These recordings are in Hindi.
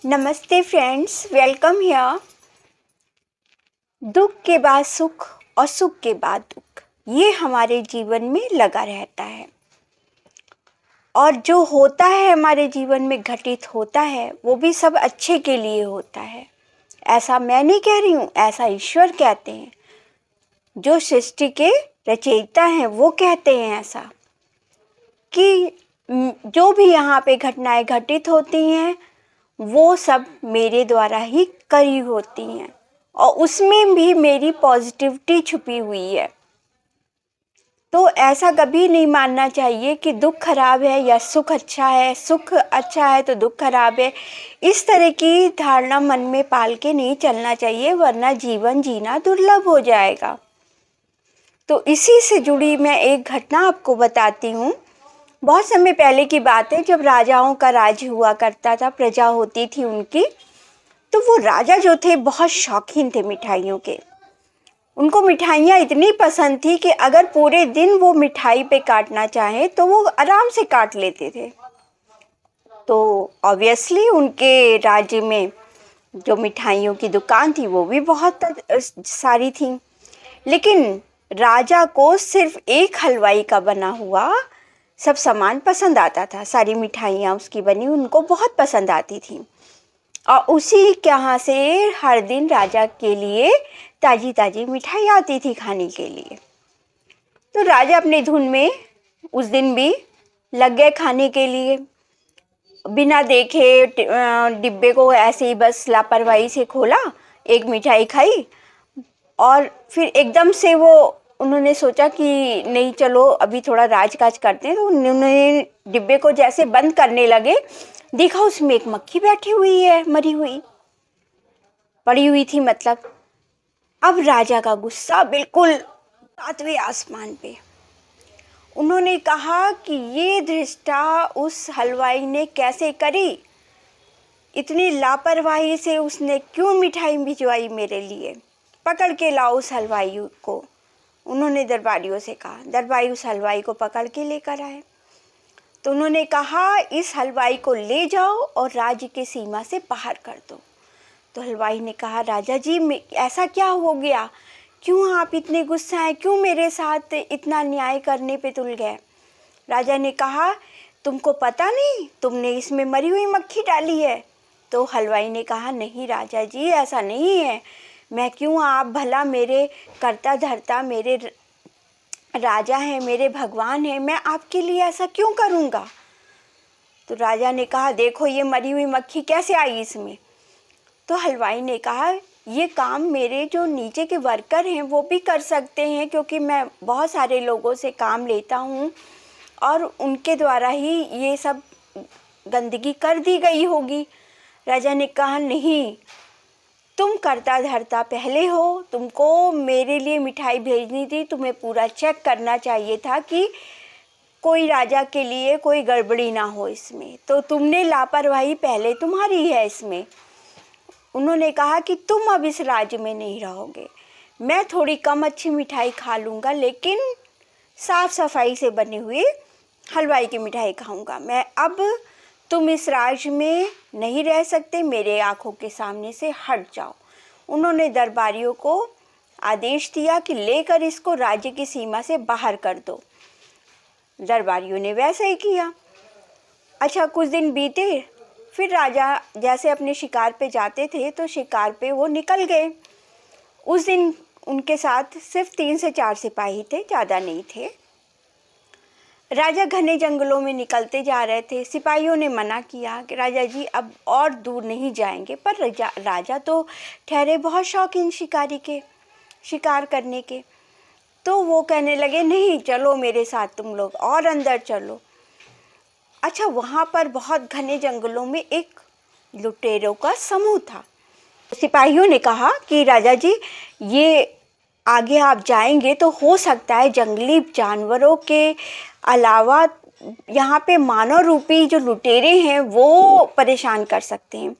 नमस्ते फ्रेंड्स, वेलकम हियर। दुख के बाद सुख और सुख के बाद दुख, ये हमारे जीवन में लगा रहता है। और जो होता है हमारे जीवन में घटित होता है वो भी सब अच्छे के लिए होता है। ऐसा मैं नहीं कह रही हूँ, ऐसा ईश्वर कहते हैं। जो सृष्टि के रचयिता हैं वो कहते हैं ऐसा कि जो भी यहाँ पे घटनाएं घटित होती हैं वो सब मेरे द्वारा ही करी होती हैं और उसमें भी मेरी पॉजिटिविटी छुपी हुई है। तो ऐसा कभी नहीं मानना चाहिए कि दुख खराब है या सुख अच्छा है, सुख अच्छा है तो दुख खराब है। इस तरह की धारणा मन में पाल के नहीं चलना चाहिए, वरना जीवन जीना दुर्लभ हो जाएगा। तो इसी से जुड़ी मैं एक घटना आपको बताती हूँ। बहुत समय पहले की बात है, जब राजाओं का राज हुआ करता था, प्रजा होती थी उनकी। तो वो राजा जो थे बहुत शौकीन थे मिठाइयों के। उनको मिठाइयाँ इतनी पसंद थी कि अगर पूरे दिन वो मिठाई पे काटना चाहे तो वो आराम से काट लेते थे। तो ऑब्वियसली उनके राज्य में जो मिठाइयों की दुकान थी वो भी बहुत सारी थी, लेकिन राजा को सिर्फ एक हलवाई का बना हुआ सब सामान पसंद आता था। सारी मिठाइयाँ उसकी बनी उनको बहुत पसंद आती थी और उसी के यहाँ से हर दिन राजा के लिए ताज़ी ताज़ी मिठाई आती थी खाने के लिए। तो राजा अपनी धुन में उस दिन भी लग गए खाने के लिए। बिना देखे डिब्बे को ऐसे ही बस लापरवाही से खोला, एक मिठाई खाई और फिर एकदम से वो उन्होंने सोचा कि नहीं चलो अभी थोड़ा राजकाज करते हैं। तो उन्होंने डिब्बे को जैसे बंद करने लगे, देखा उसमें एक मक्खी बैठी हुई है, मरी हुई पड़ी हुई थी मतलब। अब राजा का गुस्सा बिल्कुल सातवें आसमान पे। उन्होंने कहा कि ये धृष्टा उस हलवाई ने कैसे करी, इतनी लापरवाही से उसने क्यों मिठाई भिजवाई मेरे लिए, पकड़ के लाओ उस हलवाई को। उन्होंने दरबारियों से कहा, दरबारी उस हलवाई को पकड़ के लेकर आए। तो उन्होंने कहा इस हलवाई को ले जाओ और राज्य की सीमा से बाहर कर दो। तो हलवाई ने कहा, राजा जी ऐसा क्या हो गया, क्यों आप इतने गुस्सा हैं, क्यों मेरे साथ इतना न्याय करने पे तुल गए। राजा ने कहा, तुमको पता नहीं, तुमने इसमें मरी हुई मक्खी डाली है। तो हलवाई ने कहा, नहीं राजा जी ऐसा नहीं है, मैं क्यों, आप भला मेरे कर्ता धर्ता, मेरे राजा हैं, मेरे भगवान हैं, मैं आपके लिए ऐसा क्यों करूँगा। तो राजा ने कहा, देखो ये मरी हुई मक्खी कैसे आई इसमें। तो हलवाई ने कहा, ये काम मेरे जो नीचे के वर्कर हैं वो भी कर सकते हैं, क्योंकि मैं बहुत सारे लोगों से काम लेता हूँ और उनके द्वारा ही ये सब गंदगी कर दी गई होगी। राजा ने कहा, नहीं, तुम करता धरता पहले हो, तुमको मेरे लिए मिठाई भेजनी थी, तुम्हें पूरा चेक करना चाहिए था कि कोई राजा के लिए कोई गड़बड़ी ना हो इसमें, तो तुमने लापरवाही पहले तुम्हारी है इसमें। उन्होंने कहा कि तुम अब इस राज्य में नहीं रहोगे, मैं थोड़ी कम अच्छी मिठाई खा लूँगा, लेकिन साफ़ सफाई से बनी हुई हलवाई की मिठाई खाऊँगा मैं। अब तुम इस राज्य में नहीं रह सकते, मेरे आँखों के सामने से हट जाओ। उन्होंने दरबारियों को आदेश दिया कि लेकर इसको राज्य की सीमा से बाहर कर दो। दरबारियों ने वैसा ही किया। अच्छा, कुछ दिन बीते, फिर राजा जैसे अपने शिकार पे जाते थे तो शिकार पे वो निकल गए। उस दिन उनके साथ सिर्फ 3 से 4 सिपाही थे, ज़्यादा नहीं थे। राजा घने जंगलों में निकलते जा रहे थे। सिपाहियों ने मना किया कि राजा जी अब और दूर नहीं जाएंगे, पर राजा तो ठहरे बहुत शौकीन शिकारी के, शिकार करने के। तो वो कहने लगे, नहीं चलो मेरे साथ तुम लोग और अंदर चलो। अच्छा, वहाँ पर बहुत घने जंगलों में एक लुटेरों का समूह था। सिपाहियों ने कहा कि राजा जी ये आगे आप जाएंगे तो हो सकता है जंगली जानवरों के अलावा यहाँ पे मानव रूपी जो लुटेरे हैं वो परेशान कर सकते हैं।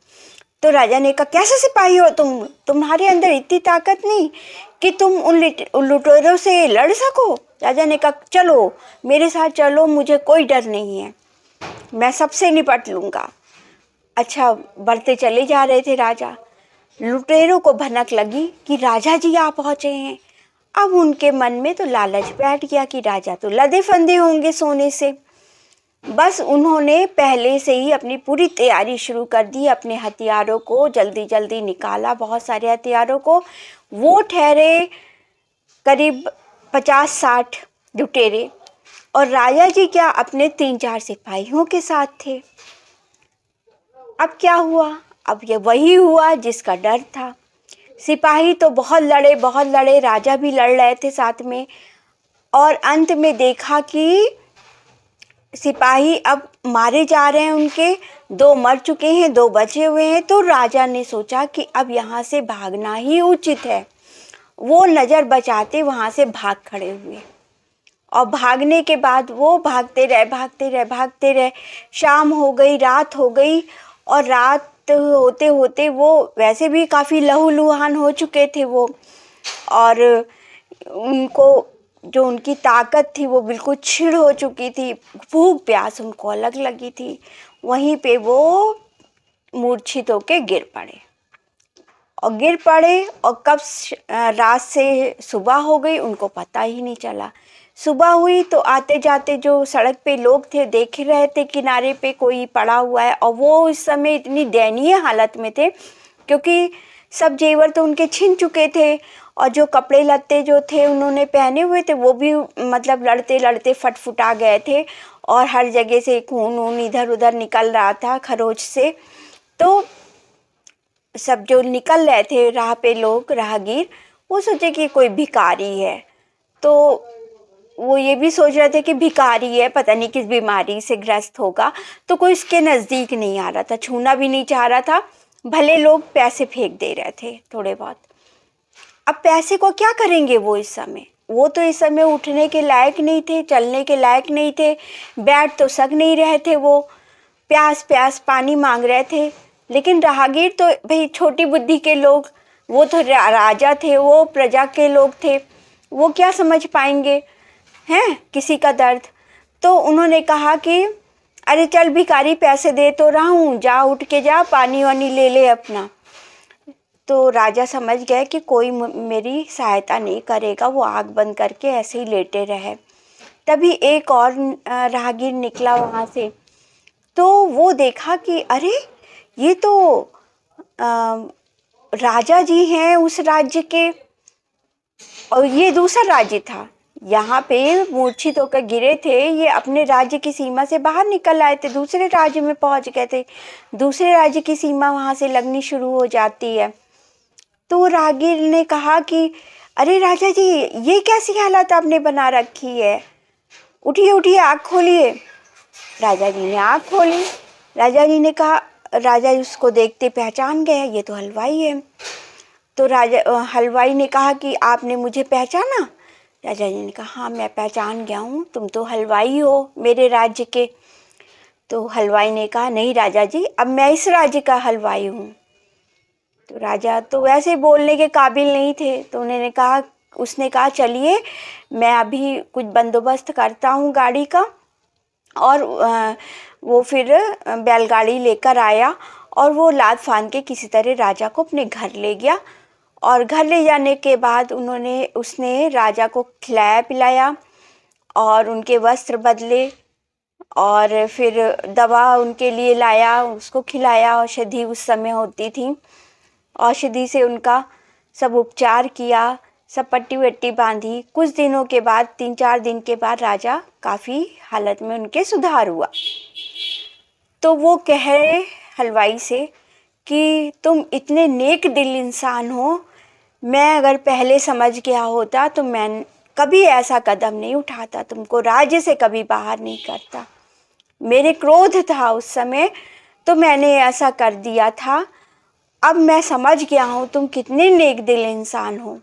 तो राजा ने कहा, कैसे सिपाही हो तुम, तुम्हारे अंदर इतनी ताकत नहीं कि तुम उन लुटेरों से लड़ सको। राजा ने कहा, चलो मेरे साथ चलो, मुझे कोई डर नहीं है, मैं सबसे निपट लूँगा। अच्छा बढ़ते चले जा रहे थे राजा। लुटेरों को भनक लगी कि राजा जी आ पहुँचे हैं। अब उनके मन में तो लालच बैठ गया कि राजा तो लदे फंदे होंगे सोने से। बस उन्होंने पहले से ही अपनी पूरी तैयारी शुरू कर दी, अपने हथियारों को जल्दी जल्दी निकाला, बहुत सारे हथियारों को। वो ठहरे करीब 50-60 लुटेरे, और राजा जी क्या अपने 3-4 सिपाहियों के साथ थे। अब क्या हुआ? अब ये वही हुआ जिसका डर था। सिपाही तो बहुत लड़े, राजा भी लड़ रहे थे साथ में, और अंत में देखा कि सिपाही अब मारे जा रहे हैं उनके। 2 मर चुके हैं, 2 बचे हुए हैं। तो राजा ने सोचा कि अब यहाँ से भागना ही उचित है। वो नज़र बचाते वहाँ से भाग खड़े हुए, और भागने के बाद वो भागते रहे। शाम हो गई, रात हो गई, और रात होते होते वो वैसे भी काफ़ी लहूलुहान हो चुके थे वो, और उनको जो उनकी ताकत थी वो बिल्कुल क्षीण हो चुकी थी। भूख प्यास उनको अलग लगी थी। वहीं पे वो मूर्छित होके गिर पड़े, और कब रात से सुबह हो गई उनको पता ही नहीं चला। सुबह हुई तो आते जाते जो सड़क पे लोग थे देख रहे थे किनारे पे कोई पड़ा हुआ है, और वो इस समय इतनी दयनीय हालत में थे क्योंकि सब जेवर तो उनके छिन चुके थे, और जो कपड़े लत्ते जो थे उन्होंने पहने हुए थे वो भी मतलब लड़ते लड़ते फटफुटा गए थे, और हर जगह से खून वून इधर उधर निकल रहा था खरोच से। तो सब जो निकल रहे थे राह पे लोग, राहगीर, वो सोचे कि कोई भिखारी है। तो वो ये भी सोच रहे थे कि भिखारी है, पता नहीं किस बीमारी से ग्रस्त होगा, तो कोई इसके नज़दीक नहीं आ रहा था, छूना भी नहीं चाह रहा था। भले लोग पैसे फेंक दे रहे थे थोड़े बहुत। अब पैसे को क्या करेंगे वो इस समय? वो तो इस समय उठने के लायक नहीं थे, चलने के लायक नहीं थे, बैठ तो सक नहीं रहे थे। वो प्यास पानी मांग रहे थे। लेकिन राहगीर तो भाई छोटी बुद्धि के लोग, वो तो राजा थे, वो प्रजा के लोग थे, वो क्या समझ पाएंगे हैं किसी का दर्द। तो उन्होंने कहा कि अरे चल भिखारी, पैसे दे तो रहा हूँ, जा उठ के जा, पानी वानी ले ले अपना। तो राजा समझ गए कि कोई मेरी सहायता नहीं करेगा, वो आग बंद करके ऐसे ही लेटे रहे। तभी एक और राहगीर निकला वहाँ से। तो वो देखा कि अरे ये तो राजा जी हैं उस राज्य के, और ये दूसरा राज्य था। यहाँ पे मूर्छित होकर गिरे थे, ये अपने राज्य की सीमा से बाहर निकल आए थे, दूसरे राज्य में पहुँच गए थे। दूसरे राज्य की सीमा वहाँ से लगनी शुरू हो जाती है। तो राहगीर ने कहा कि अरे राजा जी, ये कैसी हालत आपने बना रखी है, उठिए आँख खोलिए। राजा जी ने आँख खोली। राजा जी ने कहा, राजा उसको देखते पहचान गए, ये तो हलवाई है। तो हलवाई ने कहा कि आपने मुझे पहचाना? राजा जी ने कहा, हाँ मैं पहचान गया हूँ, तुम तो हलवाई हो मेरे राज्य के। तो हलवाई ने कहा, नहीं राजा जी, अब मैं इस राज्य का हलवाई हूँ। तो राजा तो वैसे बोलने के काबिल नहीं थे, तो उसने कहा चलिए मैं अभी कुछ बंदोबस्त करता हूँ गाड़ी का। और वो फिर बैलगाड़ी लेकर आया, और वो लाद फांद के किसी तरह राजा को अपने घर ले गया। और घर ले जाने के बाद उसने राजा को खिलाया पिलाया, और उनके वस्त्र बदले, और फिर दवा उनके लिए लाया, उसको खिलाया। औषधि उस समय होती थी, औषधि से उनका सब उपचार किया, सब पट्टी वट्टी बांधी। कुछ दिनों के बाद, 3-4 दिन के बाद राजा काफ़ी हालत में उनके सुधार हुआ। तो वो कह रहे हलवाई से कि तुम इतने नेक दिल इंसान हो, मैं अगर पहले समझ गया होता तो मैं कभी ऐसा कदम नहीं उठाता, तुमको राज्य से कभी बाहर नहीं करता। मेरे क्रोध था उस समय, तो मैंने ऐसा कर दिया था। अब मैं समझ गया हूँ तुम कितने नेक दिल इंसान हो।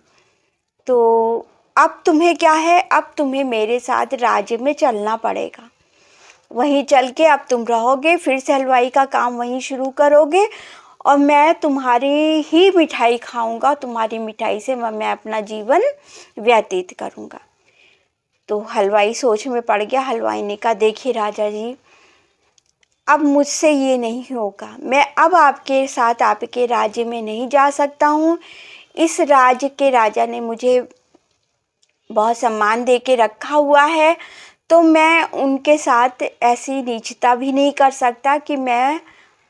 तो अब तुम्हें क्या है, अब तुम्हें मेरे साथ राज्य में चलना पड़ेगा। वहीं चल के अब तुम रहोगे, फिर से हलवाई का काम वहीं शुरू करोगे, और मैं तुम्हारी ही मिठाई खाऊंगा, तुम्हारी मिठाई से मैं अपना जीवन व्यतीत करूंगा। तो हलवाई सोच में पड़ गया। हलवाई ने कहा, देखिए राजा जी, अब मुझसे ये नहीं होगा, मैं अब आपके साथ आपके राज्य में नहीं जा सकता हूँ। इस राज्य के राजा ने मुझे बहुत सम्मान दे के रखा हुआ है, तो मैं उनके साथ ऐसी नीचता भी नहीं कर सकता कि मैं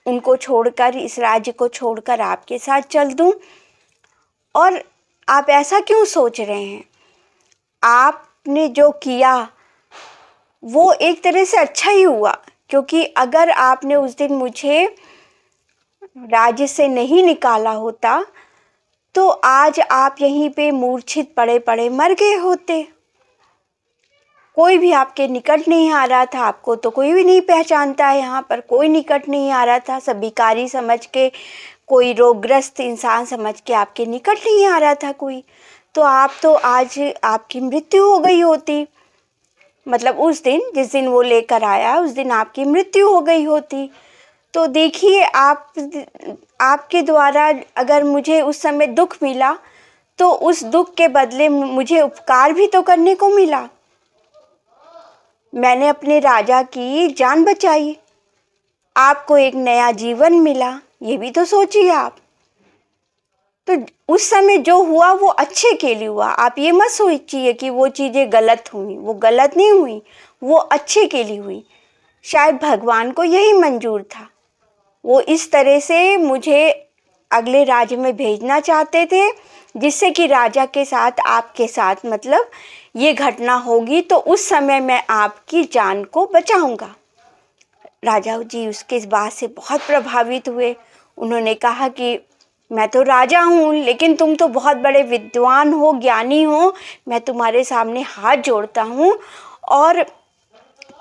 उनको छोड़कर, इस राज्य को छोड़कर आपके साथ चल दूं। और आप ऐसा क्यों सोच रहे हैं? आपने जो किया वो एक तरह से अच्छा ही हुआ, क्योंकि अगर आपने उस दिन मुझे राज्य से नहीं निकाला होता तो आज आप यहीं पे मूर्छित पड़े पड़े मर गए होते। कोई भी आपके निकट नहीं आ रहा था, आपको तो कोई भी नहीं पहचानता है, यहाँ पर कोई निकट नहीं आ रहा था, सब भिखारी समझ के, कोई रोगग्रस्त इंसान समझ के आपके निकट नहीं आ रहा था कोई। तो आप तो आज आपकी मृत्यु हो गई होती, मतलब उस दिन जिस दिन वो लेकर आया उस दिन आपकी मृत्यु हो गई होती। तो देखिए, आपके द्वारा अगर मुझे उस समय दुख मिला तो उस दुख के बदले मुझे उपकार भी तो करने को मिला। मैंने अपने राजा की जान बचाई, आपको एक नया जीवन मिला, ये भी तो सोचिए आप। तो उस समय जो हुआ वो अच्छे के लिए हुआ। आप ये मत सोचिए कि वो चीज़ें गलत हुई, वो गलत नहीं हुई, वो अच्छे के लिए हुई। शायद भगवान को यही मंजूर था, वो इस तरह से मुझे अगले राज्य में भेजना चाहते थे, जिससे कि राजा के साथ, आपके साथ मतलब ये घटना होगी तो उस समय मैं आपकी जान को बचाऊंगा। राजा जी उसके इस बात से बहुत प्रभावित हुए। उन्होंने कहा कि मैं तो राजा हूँ, लेकिन तुम तो बहुत बड़े विद्वान हो, ज्ञानी हो, मैं तुम्हारे सामने हाथ जोड़ता हूँ और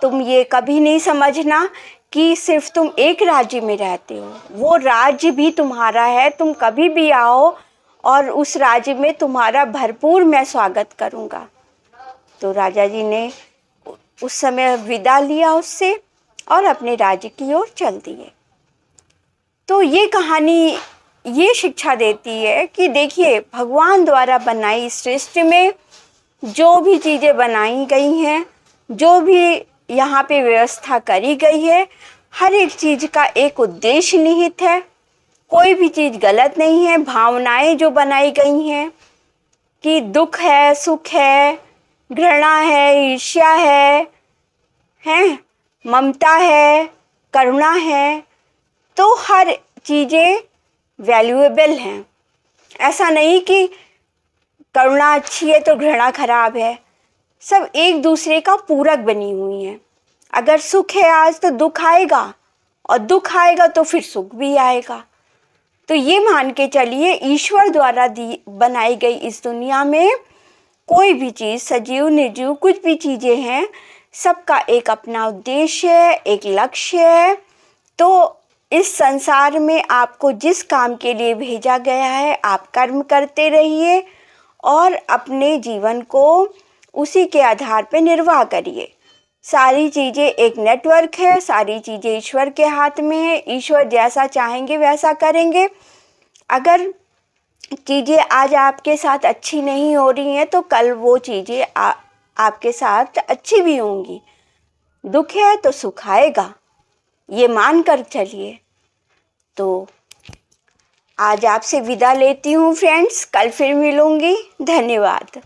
तुम ये कभी नहीं समझना कि सिर्फ तुम एक राज्य में रहते हो, वो राज्य भी तुम्हारा है। तुम कभी भी आओ और उस राज्य में तुम्हारा भरपूर मैं स्वागत करूँगा। तो राजा जी ने उस समय विदा लिया उससे और अपने राज्य की ओर चल दिए। तो ये कहानी ये शिक्षा देती है कि देखिए, भगवान द्वारा बनाई इस सृष्टि में जो भी चीज़ें बनाई गई हैं, जो भी यहाँ पे व्यवस्था करी गई है, हर एक चीज़ का एक उद्देश्य निहित है। कोई भी चीज़ गलत नहीं है। भावनाएं जो बनाई गई हैं कि दुख है, सुख है, घृणा है, ईर्ष्या है, ममता है, करुणा है, तो हर चीज़ें वैल्यूएबल हैं। ऐसा नहीं कि करुणा अच्छी है तो घृणा खराब है, सब एक दूसरे का पूरक बनी हुई हैं। अगर सुख है आज तो दुख आएगा, और दुख आएगा तो फिर सुख भी आएगा। तो ये मान के चलिए, ईश्वर द्वारा बनाई गई इस दुनिया में कोई भी चीज़, सजीव निर्जीव कुछ भी चीज़ें हैं, सबका एक अपना उद्देश्य है, एक लक्ष्य है। तो इस संसार में आपको जिस काम के लिए भेजा गया है, आप कर्म करते रहिए और अपने जीवन को उसी के आधार पर निर्वाह करिए। सारी चीज़ें एक नेटवर्क है, सारी चीज़ें ईश्वर के हाथ में है। ईश्वर जैसा चाहेंगे वैसा करेंगे। अगर चीज़ें आज आपके साथ अच्छी नहीं हो रही हैं तो कल वो चीज़ें आपके साथ अच्छी भी होंगी। दुख है तो सुख आएगा, ये मान कर चलिए। तो आज आपसे विदा लेती हूँ फ्रेंड्स, कल फिर मिलूँगी। धन्यवाद।